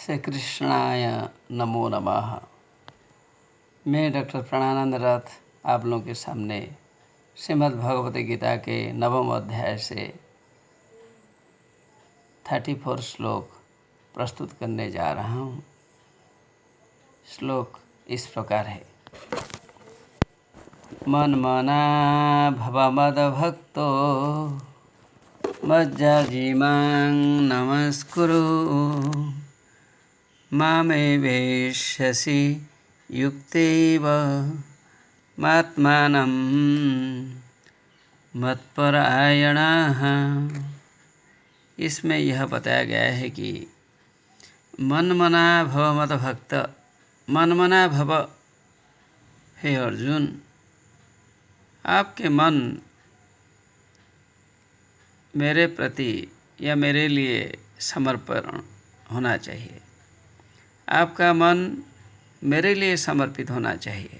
श्री कृष्णाय नमो नमः। मैं डॉक्टर प्राणानंद रथ आप लोगों के सामने श्रीमद् भगवत गीता के 9वें अध्याय से 34 श्लोक प्रस्तुत करने जा रहा हूँ। श्लोक इस प्रकार है। मन मना भव मदभक्तो मज्जाजीमां नमस्कुरु मामे वेश्यसि युक्तेव मात्मानं मत्परायणाः। इसमें यह बताया गया है कि मनमना भव मद भक्त, मनमना भव, हे अर्जुन, आपके मन मेरे प्रति या मेरे लिए समर्पण होना चाहिए। आपका मन मेरे लिए समर्पित होना चाहिए।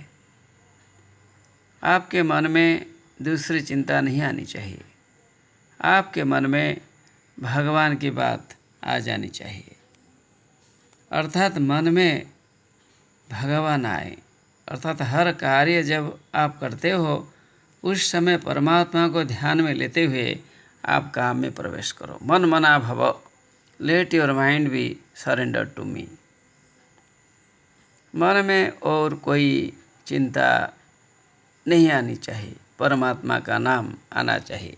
आपके मन में दूसरी चिंता नहीं आनी चाहिए। आपके मन में भगवान की बात आ जानी चाहिए। अर्थात मन में भगवान आए, अर्थात हर कार्य जब आप करते हो उस समय परमात्मा को ध्यान में लेते हुए आप काम में प्रवेश करो। मन मना भव, let your mind be surrender to me. मन में और कोई चिंता नहीं आनी चाहिए, परमात्मा का नाम आना चाहिए।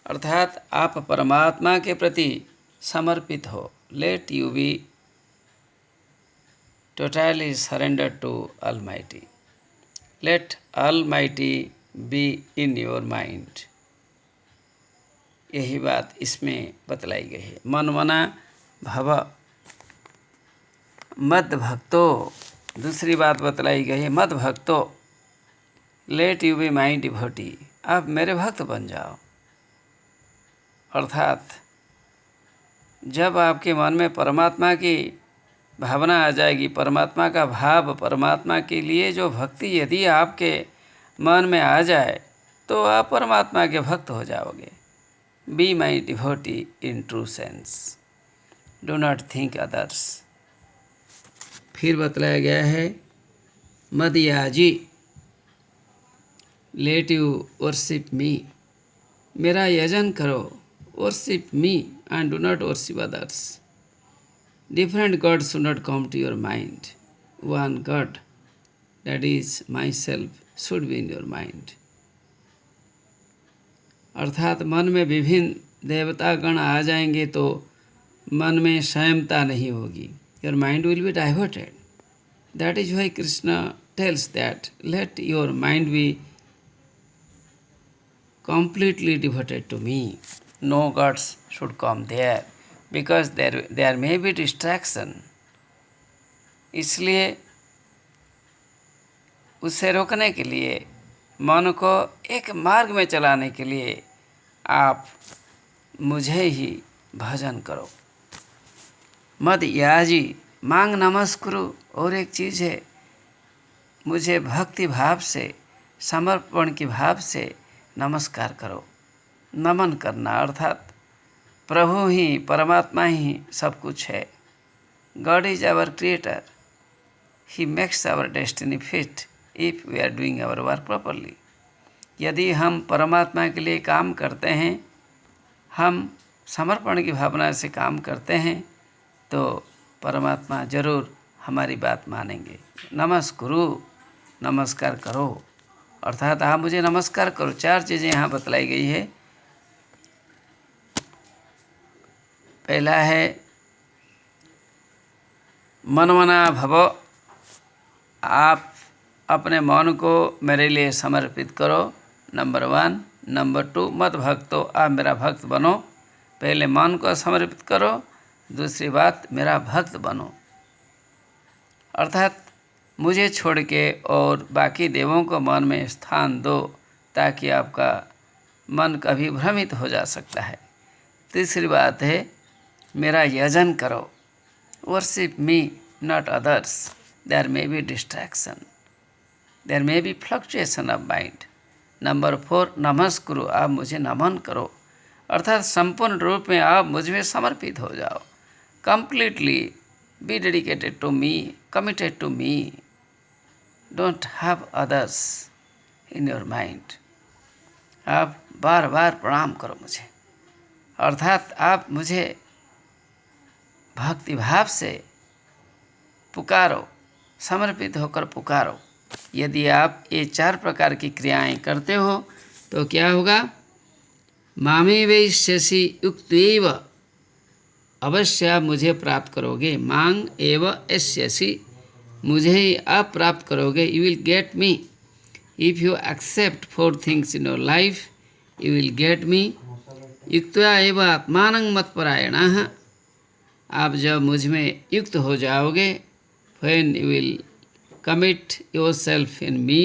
अर्थात आप परमात्मा के प्रति समर्पित हो। Let you be totally surrender to almighty. Let almighty be in your mind. यही बात इसमें बतलाई गई है। मन मना भव मद भक्तो, दूसरी बात बतलाई गई है, मद भक्तो, late you B my devotee. आप मेरे भक्त बन जाओ। अर्थात जब आपके मन में परमात्मा की भावना आ जाएगी, परमात्मा का भाव, परमात्मा के लिए जो भक्ति यदि आपके मन में आ जाए तो आप परमात्मा के भक्त हो जाओगे। Be my devotee in true sense, do not think others. फिर बतलाया गया है, मदयाजी, लेट यू वर्शिप मी। मेरा यजन करो, worship me and do not worship others. Different gods should not come to your mind. One God, that is myself, should be in your mind. अर्थात मन में विभिन्न देवतागण आ जाएंगे तो मन में संयमता नहीं होगी। Your mind will be diverted. That is why Krishna tells that let your mind be completely devoted to me. No gods should come there because there may be distraction. इसलिए उसे रोकने के लिए, मन को एक मार्ग में चलाने के लिए आप मुझे ही भजन करो। मद याजी मांग नमस्कुरु। और एक चीज़ है, मुझे भक्ति भाव से, समर्पण की भाव से नमस्कार करो। नमन करना अर्थात प्रभु ही, परमात्मा ही सब कुछ है। God is our creator. He makes our destiny fit if we are doing our work properly. यदि हम परमात्मा के लिए काम करते हैं, हम समर्पण की भावना से काम करते हैं तो परमात्मा जरूर हमारी बात मानेंगे। नमस्कुरु, नमस्कार करो, अर्थात आप मुझे नमस्कार करो। चार चीज़ें यहाँ बतलाई गई है। पहला है मनमना भव, आप अपने मन को मेरे लिए समर्पित करो, नंबर 1। नंबर 2, मत भक्तो, आप मेरा भक्त बनो। पहले मन को समर्पित करो, दूसरी बात मेरा भक्त बनो। अर्थात मुझे छोड़ के और बाकी देवों को मन में स्थान दो ताकि आपका मन कभी भ्रमित हो जा सकता है। तीसरी बात है मेरा यजन करो, worship me not others. There may be distraction, there may be fluctuation of mind. Number 4, नमस्कुरु, आप मुझे नमन करो, अर्थात संपूर्ण रूप में आप मुझ में समर्पित हो जाओ। completely be dedicated to me, committed to me, don't have others in your mind. आप बार बार प्रणाम करो मुझे, अर्थात आप मुझे भक्ति भाव से पुकारो, समर्पित होकर पुकारो। यदि आप ये 4 प्रकार की क्रियाएं करते हो तो क्या होगा? मामे वैश्यसि युक्तैव, अवश्य आप मुझे प्राप्त करोगे। मांग एव एष्यसि, मुझे ही आप प्राप्त करोगे। You will get me if you accept 4 things in your life, you will get me. युक्त्वा एव आत्मानं मत्परायणः, आप जब मुझ में युक्त हो जाओगे, when you will commit yourself in me,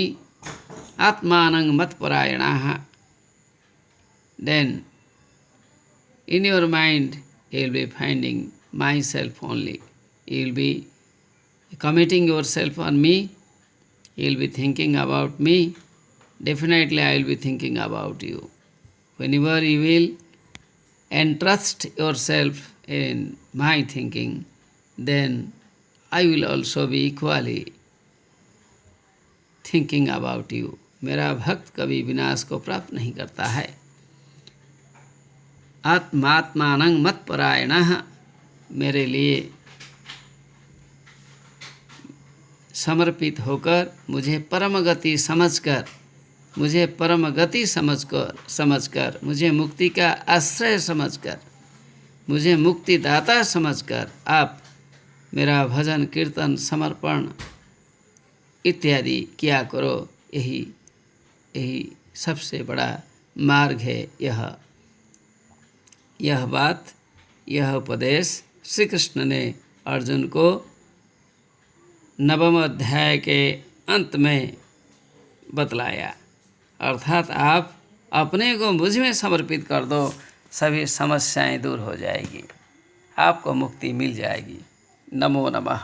atmanang matparayanaha, then in your mind you will be finding myself only. You will be committing yourself on me, you will be thinking about me, definitely I will be thinking about you. Whenever you will entrust yourself in my thinking, then I will also be equally thinking about you. मेरा भक्त कभी विनाश को प्राप्त नहीं करता है। आत्मात्मानं मत्परायणः, मेरे लिए समर्पित होकर, मुझे परम गति समझकर, मुझे मुक्ति का आश्रय समझकर, मुझे मुक्तिदाता समझकर आप मेरा भजन कीर्तन समर्पण इत्यादि किया करो। यही सबसे बड़ा मार्ग है। यह बात, यह उपदेश श्री कृष्ण ने अर्जुन को 9वें अध्याय के अंत में बतलाया। अर्थात आप अपने को मुझ में समर्पित कर दो, सभी समस्याएं दूर हो जाएगी, आपको मुक्ति मिल जाएगी। नमो नमः।